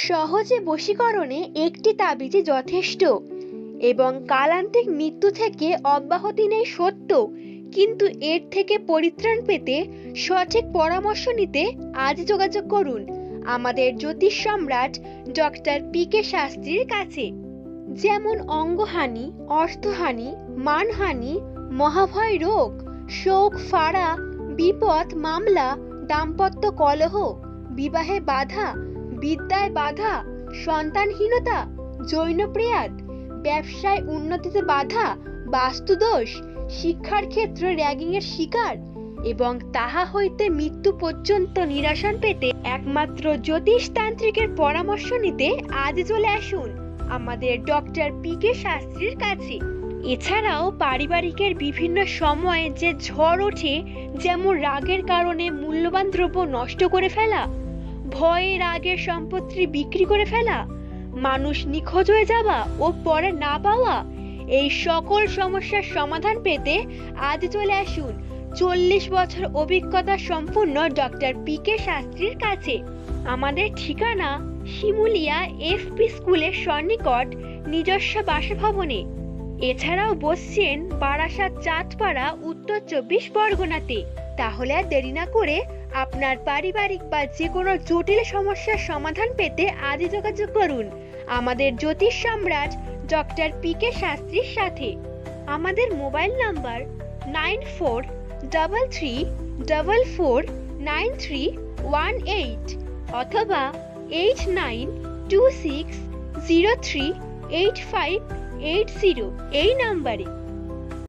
সহজে বশীকরণে একটি তাবিজই যথেষ্ট এবং কালান্তিক মৃত্যু থেকে অব্যাহতি নেই সত্য, কিন্তু এর থেকে পরিত্রাণ পেতে সঠিক পরামর্শ নিতে আজ যোগাযোগ করুন আমাদের জ্যোতিষ সম্রাট ডক্টর পি.কে. শাস্ত্রীর কাছে। যেমন অঙ্গহানি, অর্থহানি, মানহানি, মহাভয় রোগ, শোক, ফাঁড়া, বিপদ, মামলা, দাম্পত্য কলহ, বিবাহে বাধা, বিদ্যায় বাধা, সন্তানহীনতা, যৌন প্রেয়াদ, ব্যবসায় উন্নতিতে বাধা, বাস্তুদোষ, শিক্ষার ক্ষেত্রে র্যাগিংয়ের শিকার এবং তাহা হইতে মৃত্যু পর্যন্ত নিরাসন পেতে একমাত্র জ্যোতিষতান্ত্রিকের পরামর্শ নিতে আজ চলে আসুন আমাদের ডক্টর পি.কে. শাস্ত্রীর কাছে। এছাড়াও পারিবারিকের বিভিন্ন সময়ে যে ঝড় ওঠে, যেমন রাগের কারণে মূল্যবান দ্রব্য নষ্ট করে ফেলা, ভয়ে রাগের সম্পত্তি বিক্রি করে ফেলা, মানুষ নিখোঁজ হয়ে যাওয়া ও পরে না পাওয়া, এই সকল সমস্যার সমাধান পেতে আজ চলে আসুন 40 বছর অভিজ্ঞতা সম্পূর্ণ ডক্টর পি.কে. শাস্ত্রীর কাছে। আমাদের ঠিকানা শিমুলিয়া এফপি স্কুলের সন্নিকট নিজস্ব বাসভবনে। এছাড়াও বসছেন বারাসাত চাঁদপাড়া, উত্তর 24 পরগনাতে। তাহলে আর দেরি না করে আপনার পারিবারিক বা যে কোনো জটিল সমস্যার সমাধান পেতে আজই যোগাযোগ করুন আমাদের জ্যোতিষ সম্রাট ডক্টর পি.কে. শাস্ত্রীর সাথে। আমাদের মোবাইল নাম্বার 9444449318 অথবা 8926038580 এই নাম্বারে।